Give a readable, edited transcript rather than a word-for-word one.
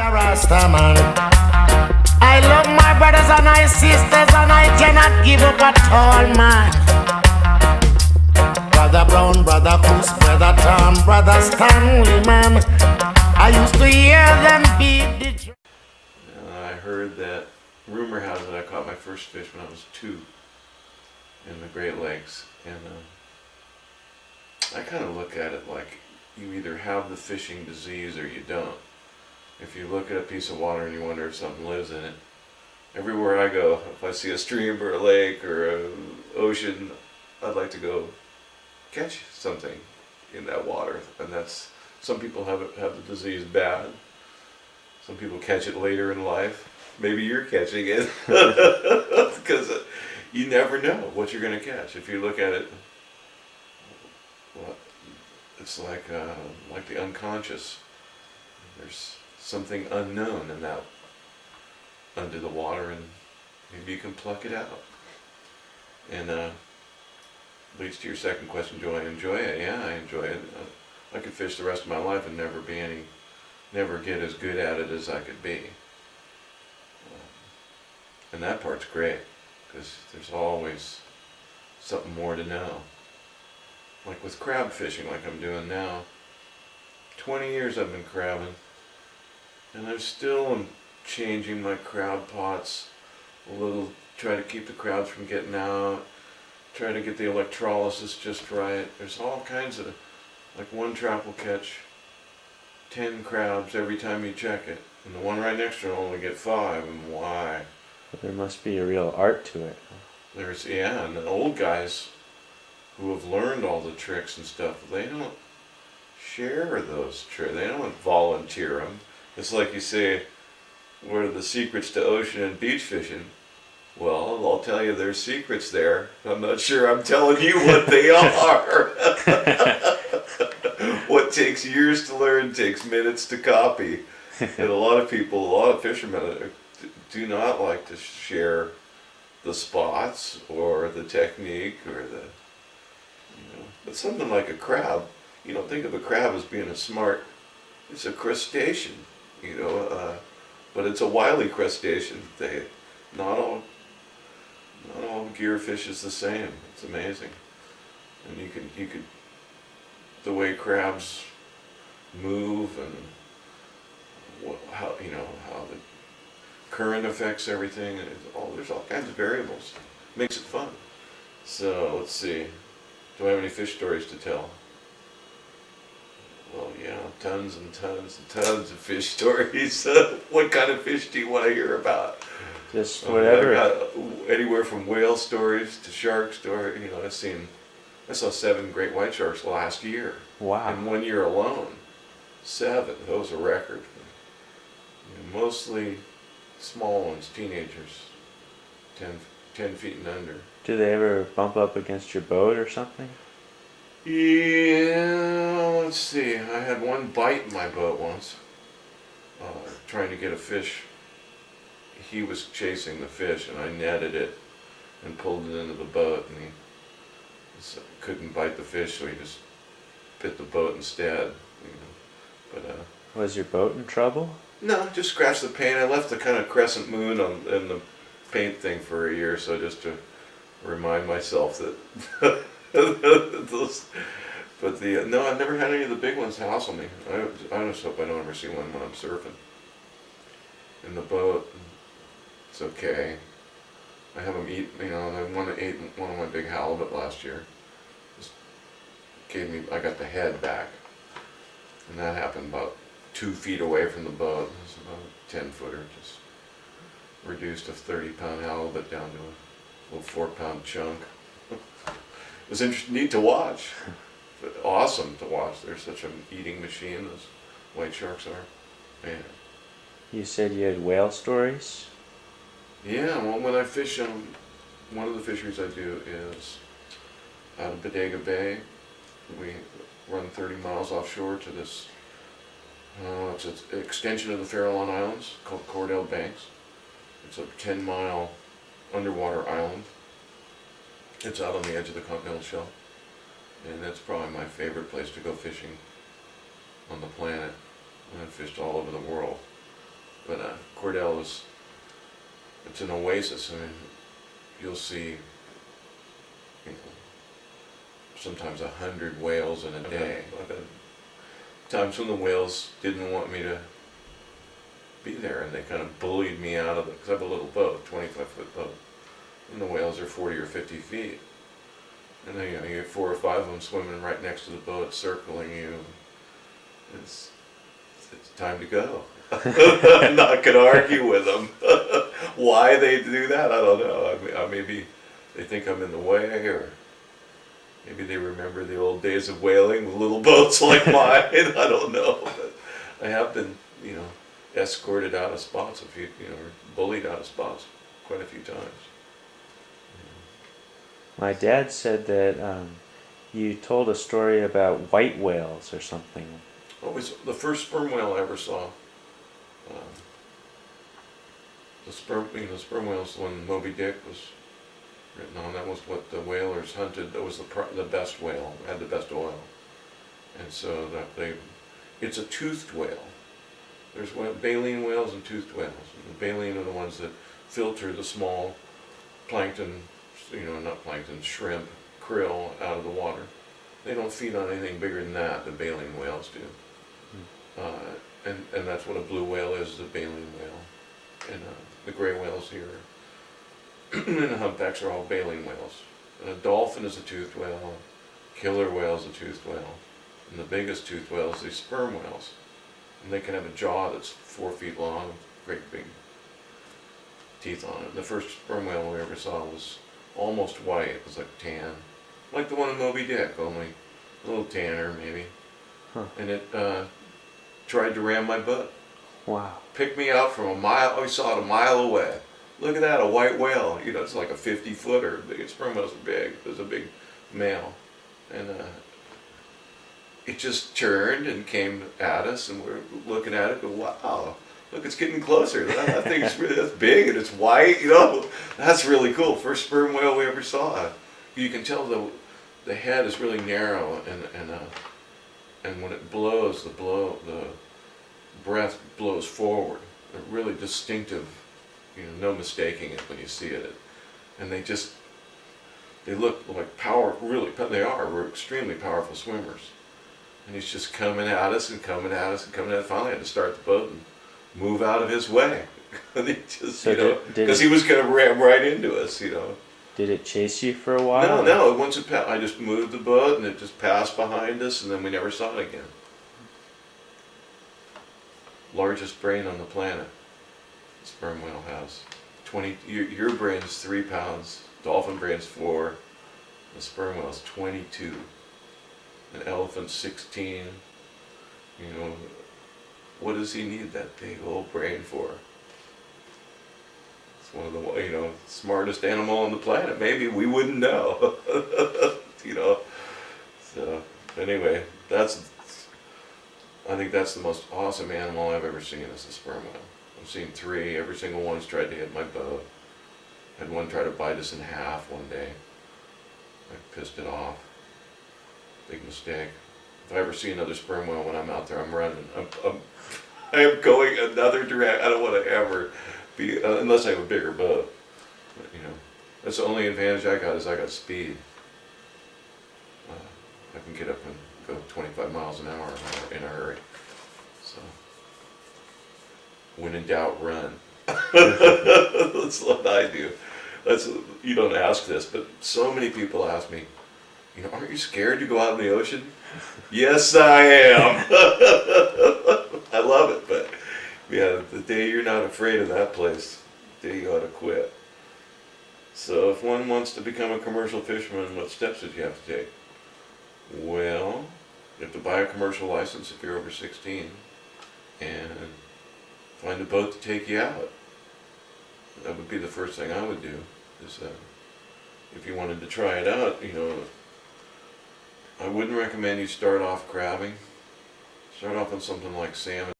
a Rasta man. I love my brothers and my sisters, and I cannot give up at all, man. Brother Brown, Brother Coos, Brother Tom, Brother Stanley, man. I used to hear them beat the drum. I heard that, rumor has it, I caught my first fish when I was 2 in the Great Lakes. And I kind of look at it like you either have the fishing disease or you don't. If you look at a piece of water and you wonder if something lives in it, everywhere I go, if I see a stream or a lake or an ocean, I'd like to go catch something in that water. And that's, some people have the disease bad. Some people catch it later in life. Maybe you're catching it because you never know what you're going to catch. If you look at it, well, it's like the unconscious. There's something unknown in that under the water, and maybe you can pluck it out. And leads to your second question: do I enjoy it? Yeah, I enjoy it. I could fish the rest of my life and never get as good at it as I could be. And that part's great, because there's always something more to know. Like with crab fishing, like I'm doing now. 20 years I've been crabbing, and I still am changing my crab pots a little, try to keep the crabs from getting out, try to get the electrolysis just right. There's all kinds of, like one trap will catch 10 crabs every time you check it, and the one right next to it will only get 5, and why? There must be a real art to it. There's, yeah, and the old guys who have learned all the tricks and stuff, they don't share those tricks. They don't volunteer them. It's like you say, what are the secrets to ocean and beach fishing? Well, I'll tell you there's secrets there. I'm not sure I'm telling you what they are. What takes years to learn takes minutes to copy. And a lot of people, a lot of fishermen do not like to share the spots or the technique or the, but something like a crab, you don't think of a crab as being a smart, it's a crustacean, but it's a wily crustacean. Not all gearfish is the same. It's amazing. And you could, the way crabs move and how the current affects everything, and there's all kinds of variables. Makes it fun. So let's see. Do I have any fish stories to tell? Well, yeah, tons and tons and tons of fish stories. What kind of fish do you want to hear about? Just whatever. I got anywhere from whale stories to shark stories. I saw 7 great white sharks last year. Wow. In 1 year alone. 7. That was a record. Mostly small ones, teenagers, 10 feet and under. Do they ever bump up against your boat or something? Yeah, let's see. I had one bite in my boat once, trying to get a fish. He was chasing the fish, and I netted it and pulled it into the boat, and he couldn't bite the fish, so he just bit the boat instead. Was your boat in trouble? No, just scratched the paint. I left the kind of crescent moon in the paint thing for a year, so just to remind myself that no, I've never had any of the big ones hassle me. I just hope I don't ever see one when I'm surfing. In the boat, it's okay. I have them eat, the one that ate one of my big halibut last year. Just I got the head back. And that happened about 2 feet away from the boat. It was about a 10-footer, just reduced a 30-pound halibut down to a little 4-pound chunk. It was neat to watch, but awesome to watch. They're such an eating machine, those white sharks are. Man. You said you had whale stories? Yeah, well, when I fish, one of the fisheries I do is out of Bodega Bay. We run 30 miles offshore to this, it's an extension of the Farallon Islands called Cordell Banks. It's a 10-mile underwater island. It's out on the edge of the continental shelf, and that's probably my favorite place to go fishing on the planet. And I've fished all over the world. Cordell it's an oasis. I mean, you'll see, you know, sometimes 100 whales in a day. I've had times when the whales didn't want me to be there, and they kind of bullied me out of it, because I have a little boat, 25-foot boat, and the whales are 40 or 50 feet. And then, you know, you get 4 or 5 of them swimming right next to the boat, circling you. It's time to go. I'm not going to argue with them. Why they do that, I don't know. I mean, maybe they think I'm in the way, or maybe they remember the old days of whaling with little boats like mine. I don't know. But I have been, you know, escorted out of spots a few, you know, or bullied out of spots quite a few times. My dad said that you told a story about white whales or something. Always the first sperm whale I ever saw. The sperm whale's when Moby Dick was written on. That was what the whalers hunted. That was the best whale. Had the best oil, and so it's a toothed whale. There's baleen whales and toothed whales. And the baleen are the ones that filter the small plankton, you know, not plankton, shrimp, krill out of the water. They don't feed on anything bigger than that. The baleen whales do. And that's what a blue whale is, the baleen whale. And the gray whales here and the humpbacks are all baleen whales. And a dolphin is a toothed whale, a killer whale is a toothed whale, and the biggest toothed whale is these sperm whales. And they can have a jaw that's 4 feet long, great big teeth on it. And the first sperm whale we ever saw was almost white. It was like tan, like the one in Moby Dick, only a little tanner maybe. Huh. And it tried to ram my boat. Wow. Picked me out from a mile. We saw it a mile away. Look at that, a white whale. You know, it's like a 50-footer. The sperm whales are big. There's a big male. And it just turned and came at us, and we're looking at it, go, wow, look, it's getting closer. That thing's really, that's big, and it's white, you know. That's really cool. First sperm whale we ever saw. You can tell the head is really narrow, and when it blows, the breath blows forward. They're really distinctive, you know, no mistaking it when you see it. And they look like we're extremely powerful swimmers. And he's just coming at us and coming at us and coming at us. Finally I had to start the boat and move out of his way. And he just, so you know, because he was going to ram right into us, you know. Did it chase you for a while? No. Once it passed, I just moved the boat, and it just passed behind us, and then we never saw it again. Largest brain on the planet. The sperm whale has 20. Your brain's 3 pounds. Dolphin brain's 4. The sperm whale's 22. An elephant's 16. You know, what does he need that big old brain for? One of the, you know, smartest animal on the planet. Maybe we wouldn't know. You know. So anyway, I think that's the most awesome animal I've ever seen is the sperm whale. I've seen 3. Every single one's tried to hit my boat. Had one try to bite us in half one day. I pissed it off. Big mistake. If I ever see another sperm whale when I'm out there, I'm running. I am going another direction. I don't want to ever be, unless I have a bigger boat. But, you know, that's the only advantage I got is I got speed. I can get up and go 25 miles an hour in a hurry. So, when in doubt, run. That's what I do. You don't ask this, but so many people ask me, you know, aren't you scared to go out in the ocean? Yes, I am. I love it, but yeah, the day you're not afraid of that place, the day you ought to quit. So if one wants to become a commercial fisherman, what steps did you have to take? Well, you have to buy a commercial license if you're over 16 and find a boat to take you out. That would be the first thing I would do. Is if you wanted to try it out, you know, I wouldn't recommend you start off crabbing. Start off on something like salmon.